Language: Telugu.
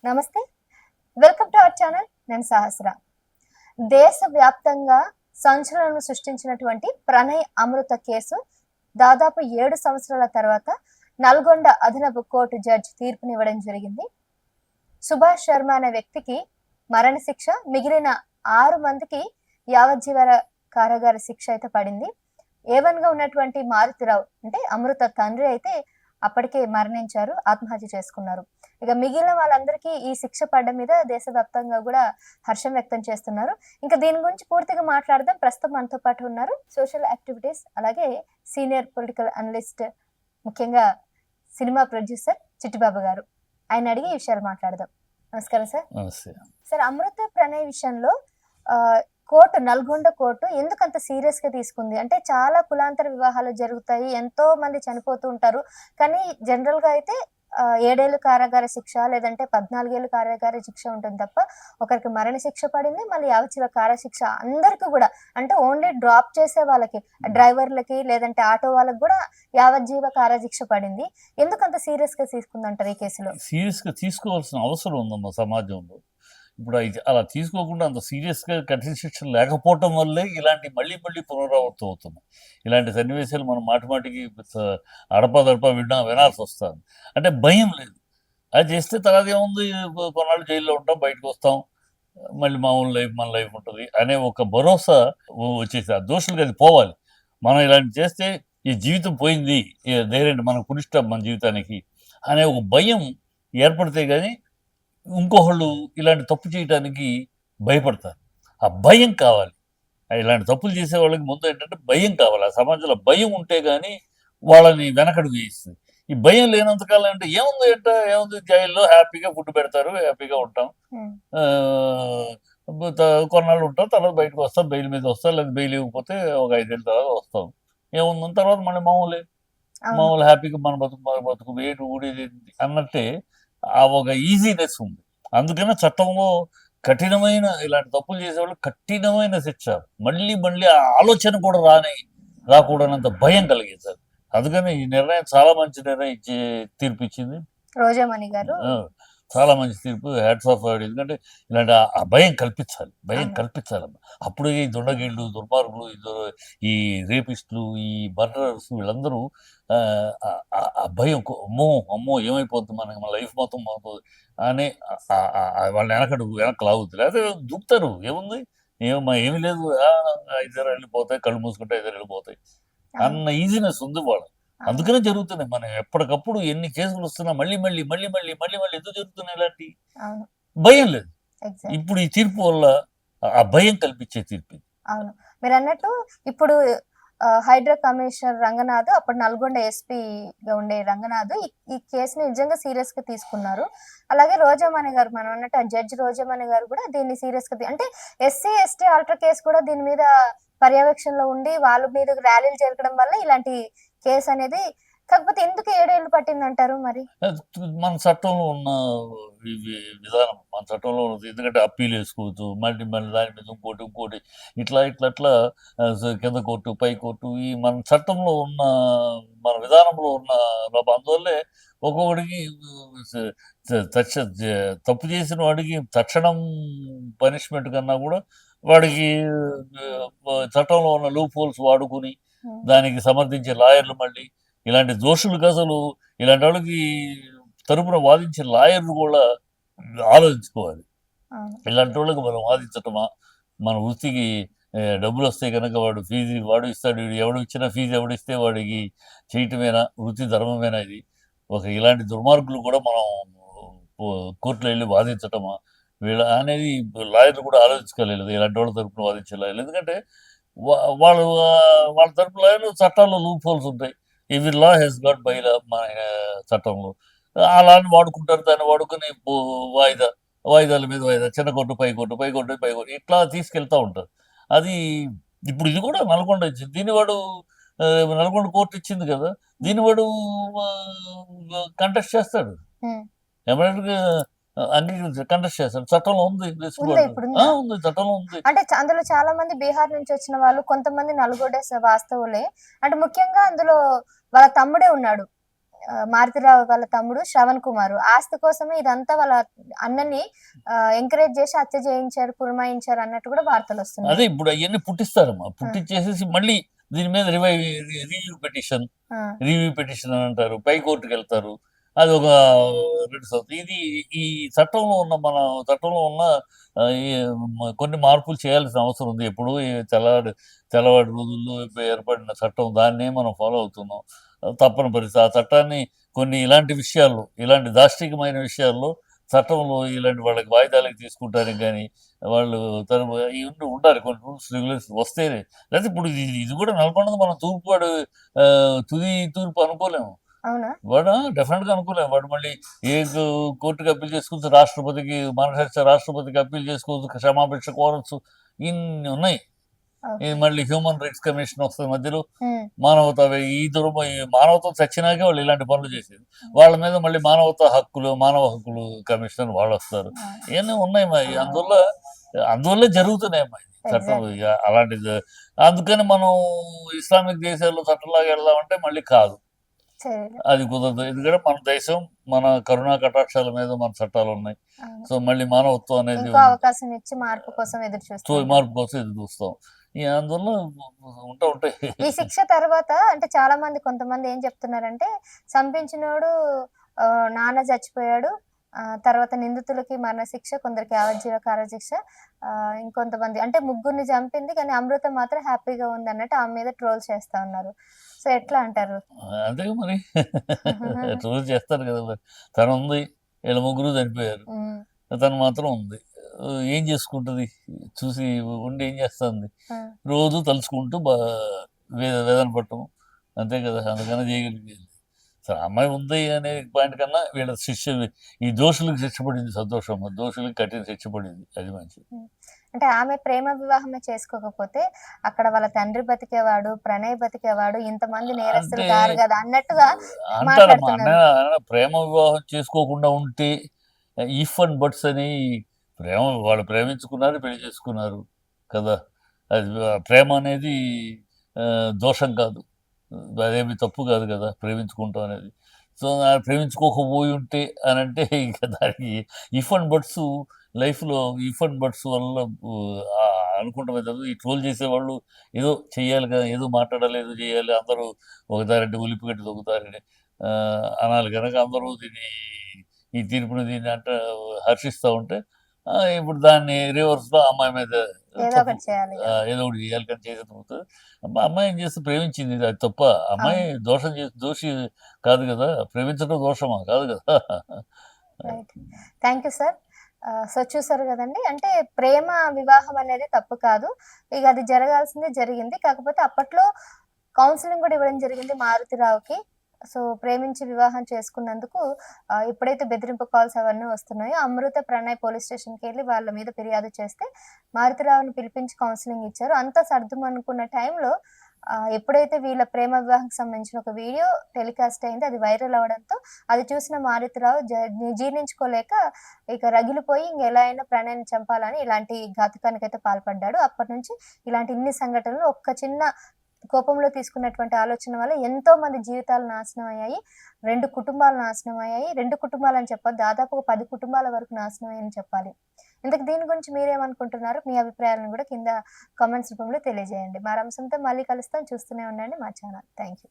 నమస్తే. Welcome to our channel. నేను సహస్ర. దేశవ్యాప్తంగా సంచలనం సృష్టించినటువంటి ప్రణయ్ అమృత కేసు దాదాపు 7 సంవత్సరాల తర్వాత నల్గొండ అదనపు కోర్టు జడ్జి తీర్పునివ్వడం జరిగింది. సుభాష్ శర్మ అనే వ్యక్తికి మరణశిక్ష, మిగిలిన 6 మందికి యావజ్జీవ కారాగార శిక్ష అయితే పడింది. ఏవన్గా ఉన్నటువంటి మారుతిరావు అంటే అమృత తండ్రి అయితే అప్పటికే మరణించారు, ఆత్మహత్య చేసుకున్నారు. ఇక మిగిలిన వాళ్ళందరికీ ఈ శిక్ష పడ్డం మీద దేశవ్యాప్తంగా కూడా హర్షం వ్యక్తం చేస్తున్నారు. ఇంకా దీని గురించి పూర్తిగా మాట్లాడదాం. ప్రస్తుతం మనతో పాటు ఉన్నారు సోషల్ యాక్టివిటీస్ అలాగే సీనియర్ పొలిటికల్ అనలిస్ట్, ముఖ్యంగా సినిమా ప్రొడ్యూసర్ చిట్టిబాబు గారు. ఆయన అడిగి ఈ విషయాలు మాట్లాడదాం. నమస్కారం సార్. సార్, అమృత ప్రణయ్ విషయంలో కోర్టు, నల్గొండ కోర్టు ఎందుకంత సీరియస్ గా తీసుకుంది అంటే, చాలా కులాంతర వివాహాలు జరుగుతాయి, ఎంతో మంది చనిపోతూ ఉంటారు. కానీ జనరల్ గా అయితే 7 ఏళ్ళు కారాగార శిక్ష లేదంటే 14 ఏళ్ళు కారాగార శిక్ష ఉంటుంది తప్ప, ఒకరికి మరణ శిక్ష పడింది, మళ్ళీ యావజ్జీవ కారా శిక్ష అందరికీ కూడా. అంటే ఓన్లీ డ్రాప్ చేసే వాళ్ళకి, డ్రైవర్లకి లేదంటే ఆటో వాళ్ళకి కూడా యావజ్జీవ కారా శిక్ష పడింది. ఎందుకంత సీరియస్ గా తీసుకుందంటారు ఈ కేసులో? సీరియస్ గా తీసుకోవాల్సిన అవసరం ఉందమ్మా సమాజంలో. ఇప్పుడు అలా తీసుకోకుండా అంత సీరియస్గా కఠిన శిక్షలు లేకపోవటం వల్లే ఇలాంటి మళ్ళీ పునరావృతం అవుతున్నాయి. ఇలాంటి సన్నివేశాలు మనం మాటిమాటికి అడపదడప వినాల్సి వస్తుంది. అంటే భయం లేదు. అది చేస్తే తర్వాత ఏముంది, కొన్నాళ్ళు జైల్లో ఉంటాం, బయటకు వస్తాం, మళ్ళీ మామూలు లైఫ్ మన లైఫ్ ఉంటుంది అనే ఒక భరోసా వచ్చేసి ఆ దోషులకి అది పోవాలి. మనం ఇలాంటి చేస్తే ఈ జీవితం పోయింది, ధైర్యం మనకు పునిష్టం మన జీవితానికి అనే ఒక భయం ఏర్పడితే కానీ ఇంకొకళ్ళు ఇలాంటి తప్పు చేయడానికి భయపడతారు. ఆ భయం కావాలి. ఇలాంటి తప్పులు చేసే వాళ్ళకి ముందు ఏంటంటే భయం కావాలి. ఆ సమాజంలో భయం ఉంటే కానీ వాళ్ళని వెనకడుగు వేస్తుంది. ఈ భయం లేనంతకాలం అంటే ఏముంది జైల్లో హ్యాపీగా ఫుడ్ పెడతారు, హ్యాపీగా ఉంటాం, కొన్నాళ్ళు ఉంటాం, తర్వాత బయటకు వస్తాం, బెయిల్ మీద వస్తాం, లేదా బెయిల్ ఇవ్వకపోతే ఒక 5 ఏళ్ళ తర్వాత వస్తాం, ఏముంది తర్వాత మళ్ళీ మామూలు హ్యాపీగా మన బతుకు వేటు ఊడేది అన్నట్టే ఆ ఒక ఈజీనెస్ ఉంది. అందుకనే చట్టంలో కఠినమైన, ఇలాంటి తప్పులు చేసేవాళ్ళు కఠినమైన శిక్ష, మళ్ళీ ఆ ఆలోచన కూడా రాకూడనంత భయం కలిగించారు. అందుకని ఈ నిర్ణయం చాలా మంచి నిర్ణయం తీర్పు ఇచ్చింది రోజామణి గారు. చాలా మంచి తీర్పు, హ్యాట్స్ ఆఫ్. ఎందుకంటే ఇలాంటి ఆ భయం కల్పించాలి. అప్పుడు ఈ దొండగిళ్ళు, దుర్మార్గులు, ఈ రేపిస్టులు, ఈ మర్డరర్స్ వీళ్ళందరూ ఆ భయం, అమ్మో ఏమైపోతుంది మనకి, మన లైఫ్ మొత్తం మారిపోతుంది అని వాళ్ళని వెనక్కి లాగుతుంది. లేకపోతే దూకుతారు, ఏముంది ఏమి లేదు, 5 ఏళ్ళు వెళ్ళిపోతాయి, కళ్ళు మూసుకుంటే 5 ఏళ్ళు వెళ్ళిపోతాయి అన్న ఈజీనెస్ ఉంది వాళ్ళు. అందుకనే జరుగుతున్నాయి. మనం ఎప్పటికప్పుడు ఎన్ని కేసులు వస్తున్నా మళ్ళీ ఎందుకు జరుగుతున్నాయి ఇలాంటి భయం లేదు. ఇప్పుడు ఈ తీర్పు వల్ల ఆ భయం కల్పించే తీర్పు. అవును, మీరు అన్నట్టు ఇప్పుడు హైడ్రా కమిషనర్ రంగనాథ్, అప్పుడు నల్గొండ ఎస్పీగా ఉండే రంగనాథ్ ఈ కేసుని నిజంగా సీరియస్ గా తీసుకున్నారు. అలాగే రోజామణి గారు, మనం అన్నట్టు ఆ జడ్జి రోజామణి గారు కూడా దీన్ని సీరియస్ గా, అంటే ఎస్సీ ఎస్టీ ఆల్టర్ కేసు కూడా దీని మీద పర్యవేక్షణలో ఉండి వాళ్ళ మీద ర్యాలీలు జరగడం వల్ల ఇలాంటి కేసు అనేది. కాకపోతే ఎందుకు 7 ఏళ్ళు పట్టిందంటారు? మరి మన చట్టంలో ఉన్న విధానం, మన చట్టంలో ఉన్నది. ఎందుకంటే అప్పీల్ వేసుకోవచ్చు, మళ్ళీ దాని మీద ఇంకోటి ఇట్లా కింద కోర్టు, పై కోర్టు, ఈ మన చట్టంలో ఉన్న, మన విధానంలో ఉన్న అందువల్లే ఒక్కొక్కడికి తప్పు చేసిన వాడికి తక్షణం పనిష్మెంట్ కన్నా కూడా వాడికి చట్టంలో ఉన్న లూప్ హోల్స్ వాడుకుని దానికి సమర్థించే లాయర్లు, మళ్ళీ ఇలాంటి దోషులకు అసలు ఇలాంటి వాళ్ళకి తరపున వాదించే లాయర్లు కూడా ఆలోచించుకోవాలి. ఇలాంటి వాళ్ళకి మనం వాదించటమా, మన వృత్తికి డబ్బులు వస్తే కనుక వాడు ఇస్తాడు, ఎవడు ఇచ్చిన ఫీజు ఎవడిస్తే వాడికి చేయటమేనా, వృత్తి ధర్మమేనా ఇది? ఇలాంటి దుర్మార్గులు కూడా మనం కోర్టులో వెళ్ళి వాదించటమా అనేది లాయర్లు కూడా ఆలోచించుకోలేదు. ఇలాంటి వాళ్ళ తరపున వాదించే లాయర్లు, ఎందుకంటే వాళ్ళ తరపున చట్టాల్లో లూప్ హోల్స్ ఉంటాయి. Every law has got bylaw. మన చట్టంలో అలాని వాడుకుంటారు. దాన్ని వాడుకుని వాయిదాల మీద వాయిదా, చిన్న కోర్టు, పై కోర్టు ఇట్లా తీసుకెళ్తా ఉంటారు. అది ఇప్పుడు ఇది కూడా నల్గొండ ఇచ్చింది, దీన్ని వాడు నల్గొండ కోర్టు ఇచ్చింది కదా, దీన్ని వాడు కంటెస్ట్ చేస్తాడు, ఎమరెంట్గా కంటెస్ట్ చేస్తాడు. చట్టంలో ఉంది, చట్టంలో ఉంది. అంటే అందులో చాలా మంది బీహార్ నుంచి వచ్చిన వాళ్ళు, కొంతమంది నల్గొండ వాస్తవులే. అంటే ముఖ్యంగా అందులో వాళ్ళ తమ్ముడే ఉన్నాడు, మారుతిరావు వాళ్ళ తమ్ముడు శ్రవణ్ కుమార్ ఆస్తి కోసమే ఇదంతా వాళ్ళ అన్నని ఎంకరేజ్ చేసి హత్య చేయించారు, పురమాయించారు అన్నట్టు కూడా వార్తలు అదే వస్తున్నాయి. ఇప్పుడు అవన్నీ పుట్టిస్తారమ్మా, పుట్టించేసేసి మళ్ళీ దీని మీద రివ్యూ పిటిషన్ అని అంటారు, పై కోర్టుకి వెళ్తారు. అది ఒక 2 సంవత్సరాలు. ఇది ఈ చట్టంలో ఉన్న ఈ కొన్ని మార్పులు చేయాల్సిన అవసరం ఉంది. ఎప్పుడు ఈ తెల్లవాడి రోజుల్లో ఏర్పడిన చట్టం, దాన్నే మనం ఫాలో అవుతున్నాం. తప్పని పరిస్థితి. ఆ చట్టాన్ని కొన్ని ఇలాంటి దాష్టికమైన విషయాల్లో చట్టంలో ఇలాంటి వాళ్ళకి వాయిదాలకి తీసుకుంటానికి కానీ వాళ్ళు ఇవన్నీ ఉండాలి. కొన్ని రూల్స్ రెగ్యులేషన్ వస్తేనే. లేకపోతే ఇప్పుడు ఇది కూడా నెలకొన్నది మనం తుది తూర్పు అనుకోలేము. అవునా? వాడు డెఫినెట్గా అనుకోలేము. వాడు మళ్ళీ ఏ కోర్టుకి అప్పీల్ చేసుకోవచ్చు, రాష్ట్రపతికి అప్పీల్ చేసుకోవచ్చు, క్షమాభిక్ష కోరచ్చు. ఇన్ని ఉన్నాయి. మళ్ళీ హ్యూమన్ రైట్స్ కమిషన్ వస్తుంది మధ్యలో. ఈ మానవత్వం చచ్చినాకే వాళ్ళు ఇలాంటి పనులు చేసేది. వాళ్ళ మీద మళ్ళీ మానవ హక్కులు కమిషనర్ వాళ్ళు వస్తారు. ఇవన్నీ ఉన్నాయి. అందువల్లే జరుగుతున్నాయి చట్టం. అలాంటిది అందుకని మనం ఇస్లామిక్ దేశాల్లో చట్టంలాగా వెళ్దామంటే మళ్ళీ కాదు, అది కుదరదు. ఎందుకంటే మన దేశం, మన కరుణా కటాక్షాల మీద మన చట్టాలు ఉన్నాయి. సో మళ్ళీ మానవత్వం అనేది అవకాశం ఇచ్చి మార్పు కోసం ఎదురు చూస్తాం. అందువల్ల ఉంటాయి. ఈ శిక్ష తర్వాత అంటే చాలా మంది కొంతమంది ఏం చెప్తున్నారంటే, చంపించినోడు నాన్న చచ్చిపోయాడు, తర్వాత నిందితులకి మరణశిక్ష, కొందరికి యావజ్జీవ కారాశిక్ష, ఇంకొంతమంది అంటే ముగ్గురిని చంపింది కానీ అమృత మాత్రం హ్యాపీగా ఉంది అన్నట్టు ఆమె మీద ట్రోల్ చేస్తా ఉన్నారు. సో ఎట్లా అంటారు? అంతే మరి, ట్రోల్ చేస్తారు కదా. మరి తను ఉంది, వీళ్ళ ముగ్గురు చనిపోయారు, తను మాత్రం ఉంది. ఏం చేసుకుంటుంది? చూసి ఉండి ఏం చేస్తుంది? రోజు తలుచుకుంటూ వేదన పట్టడం, అంతే కదా. అందుకనే చేయగలిగేది. సరే, అమ్మాయి ఉంది అనే పాయింట్ కన్నా వీళ్ళ ఈ దోషులకు శిక్ష పడింది సంతోషం. దోషులకు కఠిన శిక్ష పడింది, అది మంచిది. అంటే ఆమె ప్రేమ వివాహమే చేసుకోకపోతే అక్కడ వాళ్ళ తండ్రి బతికేవాడు, ప్రణయ్ బతికేవాడు, ఇంతమంది నేరస్తులు కారు కదా అన్నట్టుగా అంటారమ్మా. ప్రేమ వివాహం చేసుకోకుండా ఉంటే ఇఫ్ అండ్ బట్స్ అని వాళ్ళు ప్రేమించుకున్నారు, పెళ్లి చేసుకున్నారు కదా. అది ప్రేమ అనేది దోషం కాదు, అదేమి తప్పు కాదు కదా ప్రేమించుకుంటాం అనేది. సో ప్రేమించుకోకపోయి ఉంటే అని అంటే ఇక దానికి లైఫ్లో ఇఫ్ అండ్ బట్స్ వల్ల అనుకుంటామే తప్ప, ఈ ట్రోల్ చేసేవాళ్ళు ఏదో చెయ్యాలి కదా, ఏదో మాట్లాడాలి, ఏదో చేయాలి, అందరూ ఒకదారంటే ఉలిపిగట్టి దొక్కుతారని అనాలి కనుక అందరూ ఈ తీర్పుని హర్షిస్తూ ఉంటే, ఇప్పుడు దాన్ని రివర్స్లో అమ్మాయి మీద ఏదో ఒకటి చేయాలి కానీ చేసేది. అమ్మాయి ఏం చేస్తే ప్రేమించింది, అది తప్ప. అమ్మాయి దోషి కాదు కదా, ప్రేమించడం దోషమా కాదు కదా. Thank you sir. సో చూసారు కదండి, అంటే ప్రేమ వివాహం అనేది తప్పు కాదు, ఇక అది జరగాల్సిందే జరిగింది. కాకపోతే అప్పట్లో కౌన్సిలింగ్ కూడా ఇవ్వడం జరిగింది మారుతిరావుకి. సో ప్రేమించి వివాహం చేసుకున్నందుకు ఎప్పుడైతే బెదిరింపు కాల్స్ అవన్నీ వస్తున్నాయో, అమృత ప్రణయ్ పోలీస్ స్టేషన్కి వెళ్ళి వాళ్ళ మీద ఫిర్యాదు చేస్తే మారుతిరావుని పిలిపించి కౌన్సిలింగ్ ఇచ్చారు. అంతా సర్దుమనుకున్న టైంలో ఎప్పుడైతే వీళ్ళ ప్రేమ వివాహానికి సంబంధించిన ఒక వీడియో టెలికాస్ట్ అయింది, అది వైరల్ అవడంతో అది చూసిన మారుతిరావు జీర్ణించుకోలేక ఇక రగిలిపోయి ఎలా అయినా ప్రణయ్ని చంపాలని ఇలాంటి ఘాతుకానికి అయితే పాల్పడ్డాడు. అప్పటి నుంచి ఇలాంటి ఇన్ని సంఘటనలు ఒక్క చిన్న కోపంలో తీసుకున్నటువంటి ఆలోచన వల్ల ఎంతో మంది జీవితాలు నాశనం అయ్యాయి, 2 కుటుంబాలు నాశనం అయ్యాయి. 2 కుటుంబాలు అని చెప్పాలి, దాదాపు 10 కుటుంబాల వరకు నాశనం అయ్యని చెప్పాలి. ఇంతకు దీని గురించి మీరేమనుకుంటున్నారు? మీ అభిప్రాయాలను కూడా కింద కామెంట్స్ రూపంలో తెలియజేయండి. మరో అంశంతో మళ్ళీ కలుస్తాం. చూస్తూనే ఉండండి మా ఛానల్. Thank you.